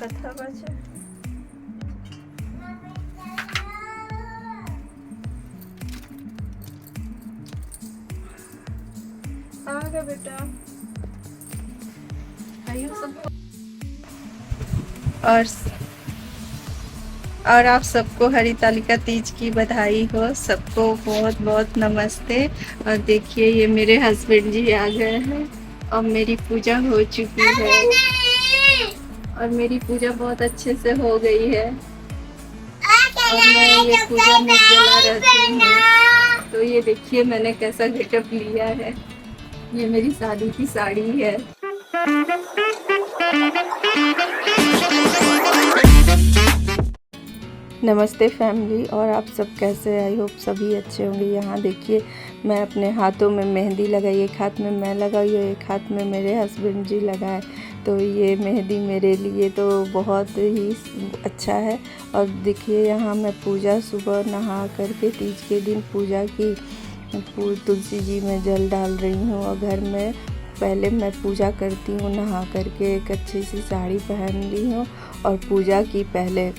कथा बचे। आ गया बेटा। आइयो सबको। और आप सबको हरितालिका तीज की बधाई हो। सबको बहुत बहुत नमस्ते। और देखिए ये मेरे हस्बैंड जी आ गए हैं और मेरी पूजा हो चुकी है और मेरी पूजा बहुत अच्छे से हो गई है। और मैं ये पूजा निर्जला रहती हूँ। तो ये देखिए मैंने कैसा गेटअप लिया है। ये मेरी शादी की साड़ी है। नमस्ते फैमिली। और आप सब कैसे? आई होप सभी अच्छे होंगे। यहाँ देखिए मैं अपने हाथों में मेहंदी लगाई। एक हाथ में मैं लगाई और एक हाथ में मेरे हस्बैंड जी लगाए। तो ये मेहंदी मेरे लिए तो बहुत ही अच्छा है। और देखिए यहाँ मैं पूजा सुबह नहा करके तीज के दिन पूजा की। तुलसी जी में जल डाल रही हूँ और घर में पहले मैं पूजा करती हूँ। नहा करके एक अच्छी सी साड़ी पहन ली हूँ और पूजा की पहले।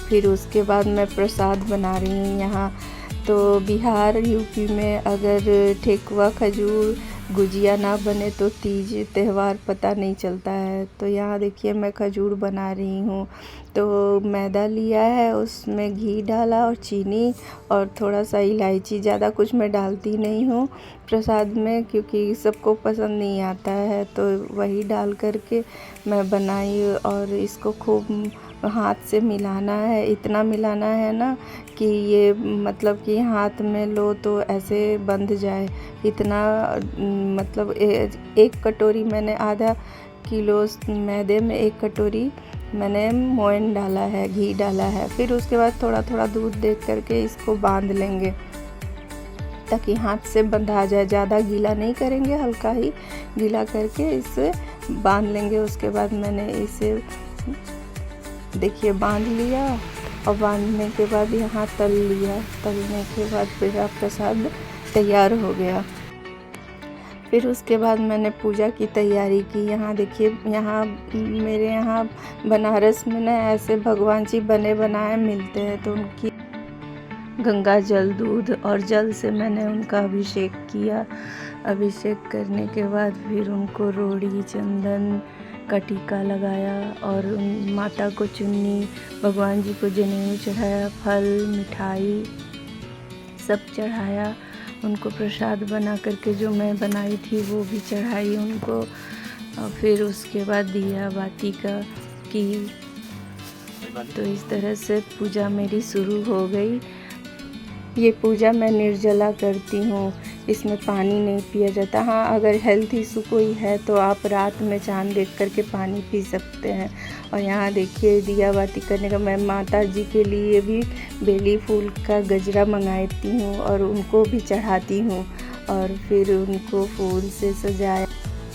फिर उसके बाद मैं प्रसाद बना रही हूँ। यहाँ तो बिहार यूपी में अगर ठेकुआ खजूर गुजिया ना बने तो तीज त्यौहार पता नहीं चलता है। तो यहाँ देखिए मैं खजूर बना रही हूँ। तो मैदा लिया है, उसमें घी डाला और चीनी और थोड़ा सा इलायची। ज़्यादा कुछ मैं डालती नहीं हूँ प्रसाद में क्योंकि सबको पसंद नहीं आता है। तो वही डाल करके मैं बनाई और इसको खूब हाथ से मिलाना है। इतना मिलाना है ना कि ये मतलब कि हाथ में लो तो ऐसे बंध जाए। इतना मतलब एक कटोरी मैंने आधा किलो मैदे में एक कटोरी मैंने मोयन डाला है, घी डाला है। फिर उसके बाद थोड़ा थोड़ा दूध दे करके इसको बांध लेंगे ताकि हाथ से बंधा जाए। ज़्यादा गीला नहीं करेंगे, हल्का ही गीला करके इसे बांध लेंगे। उसके बाद मैंने इसे देखिए बांध लिया और बांधने के बाद यहाँ तल लिया। तलने के बाद मेरा प्रसाद तैयार हो गया। फिर उसके बाद मैंने पूजा की तैयारी की। यहाँ देखिए यहाँ मेरे यहाँ बनारस में ना ऐसे भगवान जी बने बनाए मिलते हैं। तो उनकी गंगा जल दूध और जल से मैंने उनका अभिषेक किया। अभिषेक करने के बाद फिर उनको रोड़ी चंदन का टीका लगाया और उन माता को चुन्नी, भगवान जी को जनेऊ चढ़ाया, फल मिठाई सब चढ़ाया। उनको प्रसाद बना करके जो मैं बनाई थी वो भी चढ़ाई उनको। और फिर उसके बाद दिया बाती का की। तो इस तरह से पूजा मेरी शुरू हो गई। ये पूजा मैं निर्जला करती हूँ, इसमें पानी नहीं पिया जाता। हाँ अगर हेल्थ इशू कोई है तो आप रात में चांद देख करके पानी पी सकते हैं। और यहाँ देखिए दिया बाती करने का मैं माता जी के लिए भी बेली फूल का गजरा मंगाती हूँ और उनको भी चढ़ाती हूँ और फिर उनको फूल से सजाया।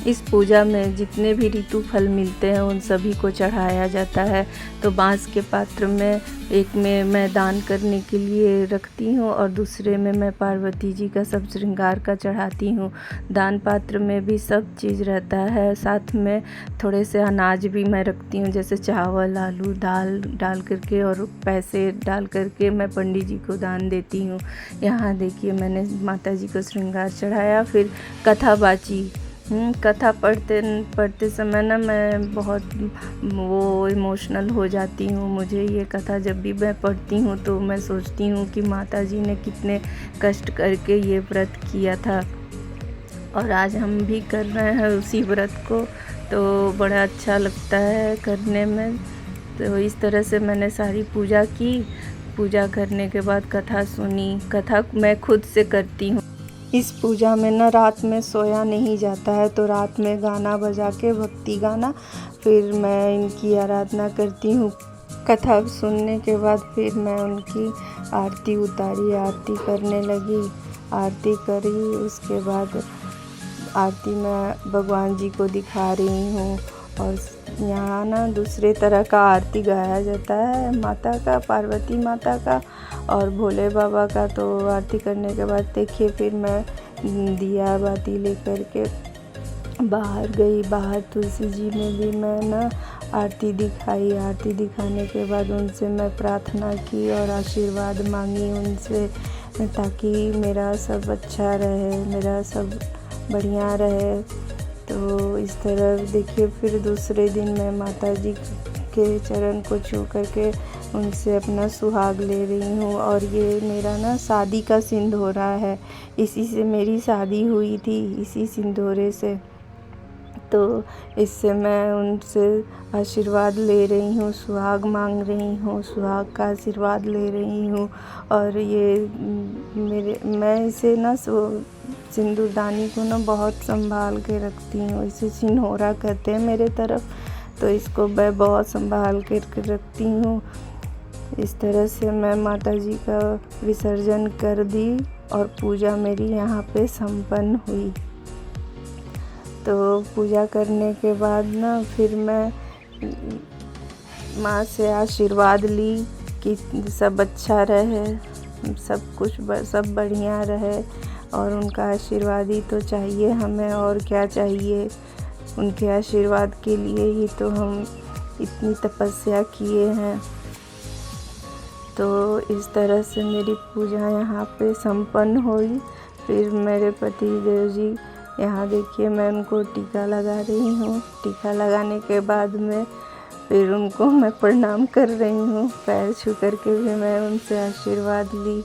इस पूजा में जितने भी ऋतु फल मिलते हैं उन सभी को चढ़ाया जाता है। तो बांस के पात्र में एक में मैं दान करने के लिए रखती हूँ और दूसरे में मैं पार्वती जी का सब श्रृंगार का चढ़ाती हूँ। दान पात्र में भी सब चीज़ रहता है। साथ में थोड़े से अनाज भी मैं रखती हूँ, जैसे चावल आलू दाल डाल करके और पैसे डाल करके मैं पंडित जी को दान देती हूँ। यहाँ देखिए मैंने माता जी को श्रृंगार चढ़ाया। फिर कथा बाची। कथा पढ़ते समय ना मैं बहुत वो इमोशनल हो जाती हूँ। मुझे ये कथा जब भी मैं पढ़ती हूँ तो मैं सोचती हूँ कि माता जी ने कितने कष्ट करके ये व्रत किया था और आज हम भी कर रहे हैं उसी व्रत को। तो बड़ा अच्छा लगता है करने में। तो इस तरह से मैंने सारी पूजा की। पूजा करने के बाद कथा सुनी। कथा मैं खुद से करती हूँ। इस पूजा में ना रात में सोया नहीं जाता है। तो रात में गाना बजा के भक्ति गाना फिर मैं इनकी आराधना करती हूँ। कथा सुनने के बाद फिर मैं उनकी आरती उतारी, आरती करने लगी। आरती करी, उसके बाद आरती में भगवान जी को दिखा रही हूँ। और यहाँ ना दूसरे तरह का आरती गाया जाता है, माता का, पार्वती माता का और भोले बाबा का। तो आरती करने के बाद देखिए फिर मैं दिया बाती लेकर के बाहर गई, बाहर तुलसी जी में भी मैं ना आरती दिखाई। आरती दिखाने के बाद उनसे मैं प्रार्थना की और आशीर्वाद मांगी उनसे, ताकि मेरा सब अच्छा रहे, मेरा सब बढ़िया रहे। तो इस तरह देखिए, फिर दूसरे दिन मैं माता जी के चरण को छू करके उनसे अपना सुहाग ले रही हूँ। और ये मेरा ना शादी का सिंदूरा है, इसी से मेरी शादी हुई थी, इसी सिंदूरे से। तो इससे मैं उनसे आशीर्वाद ले रही हूँ, सुहाग मांग रही हूँ, सुहाग का आशीर्वाद ले रही हूँ। और ये मैं इसे ना सिंदूरदानी को ना बहुत संभाल के रखती हूँ। इसे सिन्होरा कहते हैं मेरे तरफ, तो इसको मैं बहुत संभाल के रखती हूँ। इस तरह से मैं माता जी का विसर्जन कर दी और पूजा मेरी यहाँ पे संपन्न हुई। तो पूजा करने के बाद ना फिर मैं माँ से आशीर्वाद ली कि सब अच्छा रहे, सब कुछ सब बढ़िया रहे। और उनका आशीर्वाद ही तो चाहिए हमें, और क्या चाहिए। उनके आशीर्वाद के लिए ही तो हम इतनी तपस्या किए हैं। तो इस तरह से मेरी पूजा यहाँ पे संपन्न हुई। फिर मेरे पति देव जी, यहाँ देखिए मैं उनको टीका लगा रही हूँ। टीका लगाने के बाद में फिर उनको मैं प्रणाम कर रही हूँ, पैर छू करके भी मैं उनसे आशीर्वाद ली।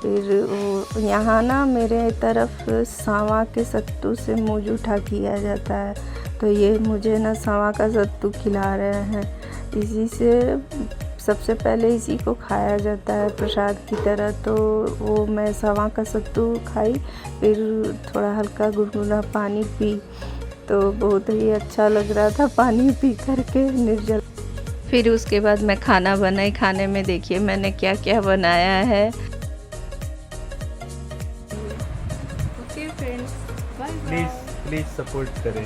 फिर वो यहाँ ना मेरे तरफ सांवा के सत्तू से मुँह जूठा किया जाता है, तो ये मुझे ना सांवा का सत्तू खिला रहे हैं। इसी से सबसे पहले इसी को खाया जाता है प्रसाद की तरह। तो वो मैं सांवा का सत्तू खाई, फिर थोड़ा हल्का गुनगुना पानी पी, तो बहुत ही अच्छा लग रहा था पानी पी करके निर्जल। फिर उसके बाद मैं खाना बनाई। खाने में देखिए मैंने क्या क्या बनाया है। Okay friends, bye bye. Please support करें।